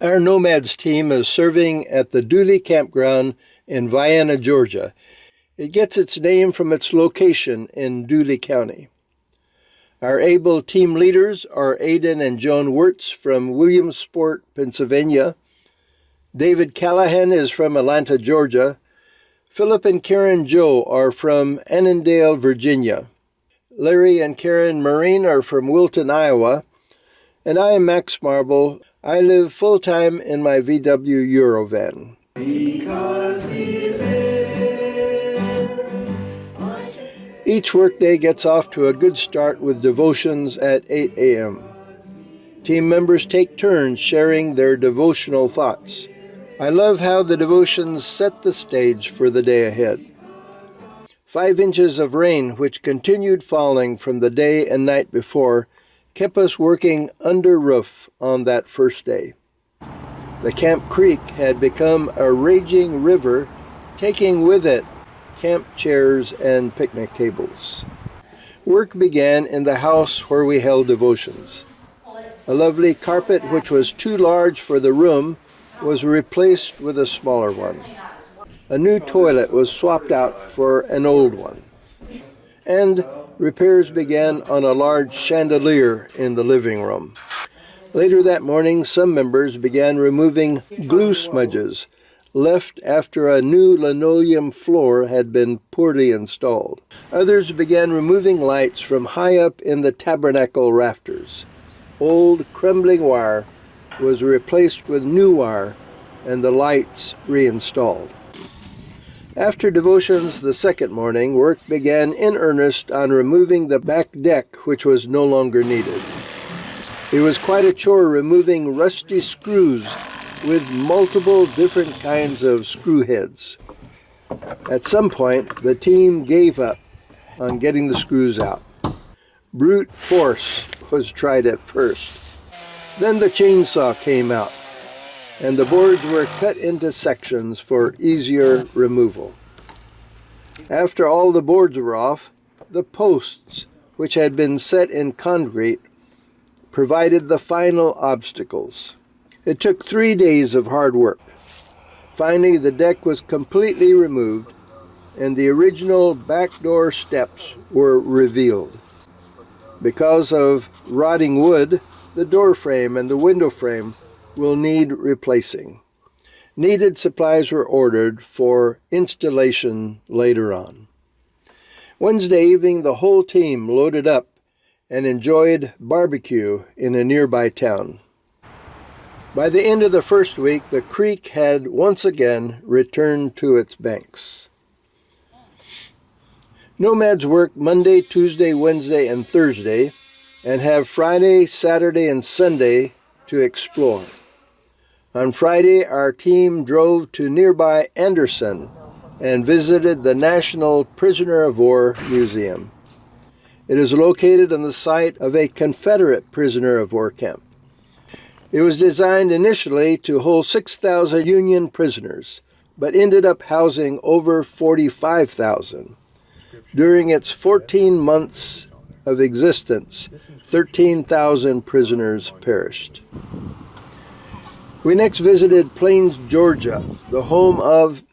Our NOMADS team is serving at the Dooley Campground in Vienna, Georgia. It gets its name from its location in Dooley County. Our able team leaders are Aidan and Joan Wirtz from Williamsport, Pennsylvania. David Callahan is from Atlanta, Georgia. Philip and Karen Joe are from Annandale, Virginia. Larry and Karen Marine are from Wilton, Iowa. And I am Max Marble. I live full-time in my VW Eurovan. Because he lives. Each workday gets off to a good start with devotions at 8 a.m. Team members take turns sharing their devotional thoughts. I love how the devotions set the stage for the day ahead. 5 inches of rain, which continued falling from the day and night before, kept us working under roof on that first day. The Camp Creek had become a raging river, taking with it camp chairs and picnic tables. Work began in the house where we held devotions. A lovely carpet, which was too large for the room, was replaced with a smaller one. A new toilet was swapped out for an old one. And repairs began on a large chandelier in the living room. Later that morning, some members began removing glue smudges left after a new linoleum floor had been poorly installed. Others began removing lights from high up in the tabernacle rafters. Old crumbling wire was replaced with new wire and the lights reinstalled. After devotions the second morning, work began in earnest on removing the back deck, which was no longer needed. It was quite a chore removing rusty screws with multiple different kinds of screw heads. At some point, the team gave up on getting the screws out. Brute force was tried at first. Then the chainsaw came out, and the boards were cut into sections for easier removal. After all the boards were off, the posts, which had been set in concrete, provided the final obstacles. It took 3 days of hard work. Finally, the deck was completely removed, and the original back door steps were revealed. Because of rotting wood, the door frame and the window frame will need replacing. Needed supplies were ordered for installation later on. Wednesday evening, the whole team loaded up and enjoyed barbecue in a nearby town. By the end of the first week, the creek had once again returned to its banks. Nomads work Monday, Tuesday, Wednesday, and Thursday, and have Friday, Saturday, and Sunday to explore. On Friday, our team drove to nearby Anderson and visited the National Prisoner of War Museum. It is located on the site of a Confederate prisoner of war camp. It was designed initially to hold 6,000 Union prisoners, but ended up housing over 45,000. During its 14 months of existence, 13,000 prisoners perished. We next visited Plains, Georgia, the home of,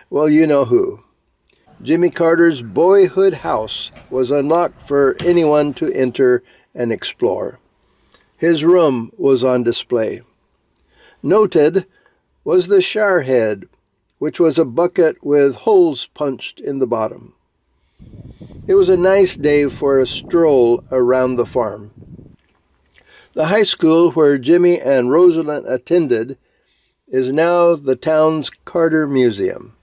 well, you know who. Jimmy Carter's boyhood house was unlocked for anyone to enter and explore. His room was on display. Noted was the shower head, which was a bucket with holes punched in the bottom. It was a nice day for a stroll around the farm. The high school where Jimmy and Rosalind attended is now the town's Carter Museum.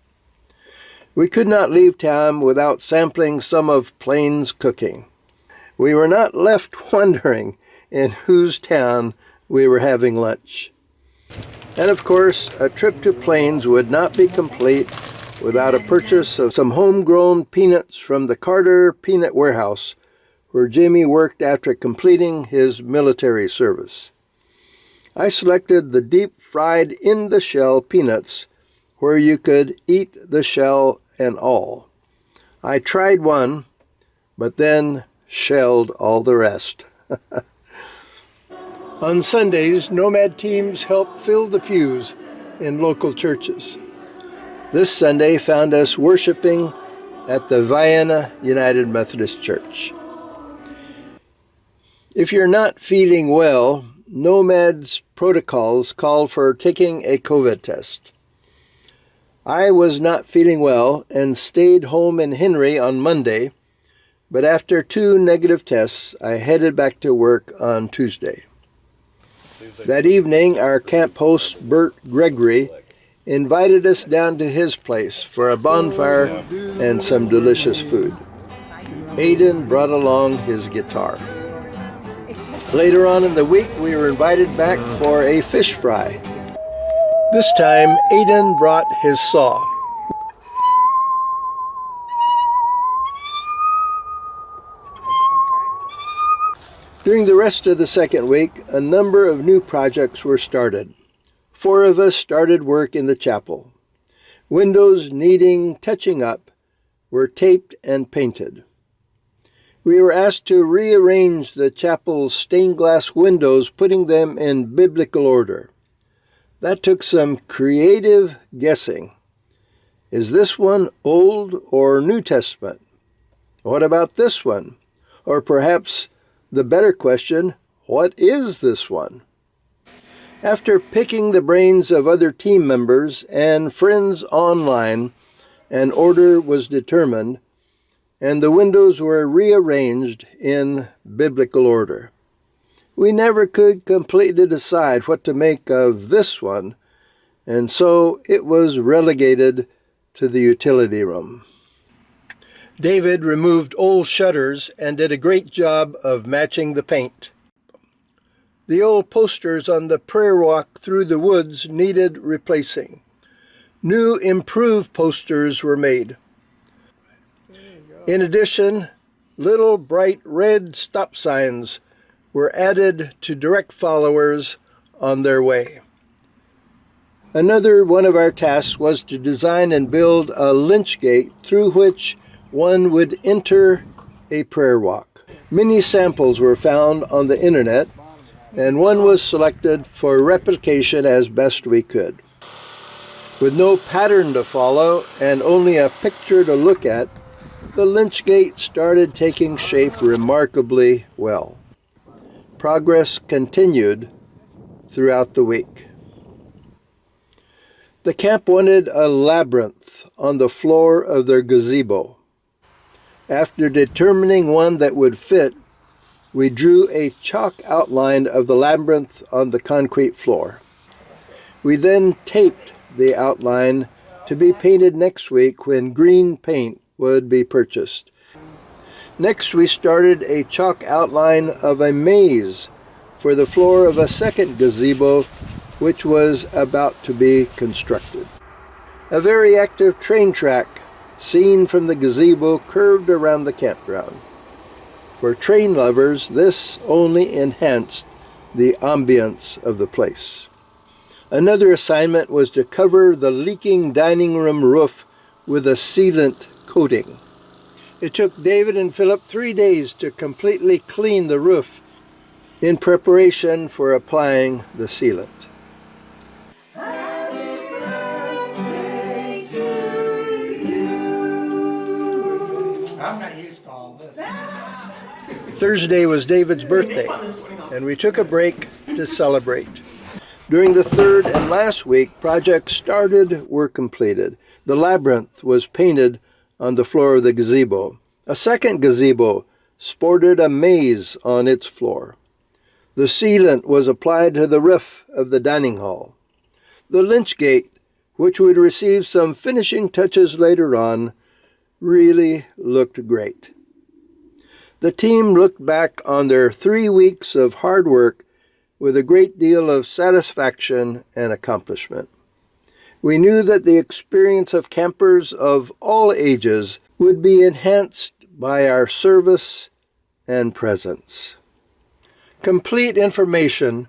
We could not leave town without sampling some of Plains' cooking. We were not left wondering in whose town we were having lunch. And of course, a trip to Plains would not be complete without a purchase of some homegrown peanuts from the Carter Peanut Warehouse, where Jimmy worked after completing his military service. I selected the deep-fried in-the-shell peanuts, where you could eat the shell and all. I tried one, but then shelled all the rest. On Sundays, Nomad teams help fill the pews in local churches. This Sunday found us worshiping at the Vienna United Methodist Church. If you're not feeling well, NOMADS protocols call for taking a COVID test. I was not feeling well and stayed home in Henry on Monday, but after 2 negative tests, I headed back to work on Tuesday. That evening, our camp host, Bert Gregory, invited us down to his place for a bonfire and some delicious food. Aidan brought along his guitar. Later on in the week, we were invited back for a fish fry. This time, Aidan brought his saw. During the rest of the second week, a number of new projects were started. 4 of us started work in the chapel. Windows needing touching up were taped and painted. We were asked to rearrange the chapel's stained glass windows, putting them in biblical order. That took some creative guessing. Is this one Old or New Testament? What about this one? Or perhaps the better question, what is this one? After picking the brains of other team members and friends online, an order was determined, and the windows were rearranged in biblical order. We never could completely decide what to make of this one, and so it was relegated to the utility room. David removed old shutters and did a great job of matching the paint. The old posters on the prayer walk through the woods needed replacing. New improved posters were made. In addition, little bright red stop signs were added to direct followers on their way. Another one of our tasks was to design and build a lynch gate through which one would enter a prayer walk. Many samples were found on the internet, and one was selected for replication as best we could. With no pattern to follow and only a picture to look at, the lynch gate started taking shape remarkably well. Progress continued throughout the week. The camp wanted a labyrinth on the floor of their gazebo. After determining one that would fit, we drew a chalk outline of the labyrinth on the concrete floor. We then taped the outline to be painted next week when green paint would be purchased. Next, we started a chalk outline of a maze for the floor of a second gazebo, which was about to be constructed. A very active train track, seen from the gazebo, curved around the campground. For train lovers, this only enhanced the ambience of the place. Another assignment was to cover the leaking dining room roof with a sealant coating. It took David and Philip 3 days to completely clean the roof in preparation for applying the sealant. I'm not used to all this. Thursday was David's birthday, and we took a break to celebrate. During the third and last week, projects started were completed. The labyrinth was painted on the floor of the gazebo. A second gazebo sported a maze on its floor. The sealant was applied to the roof of the dining hall. The lynch gate, which would receive some finishing touches later on, really looked great. The team looked back on their 3 weeks of hard work with a great deal of satisfaction and accomplishment. We knew that the experience of campers of all ages would be enhanced by our service and presence. Complete information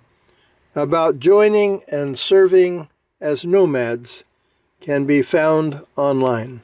about joining and serving as nomads can be found online.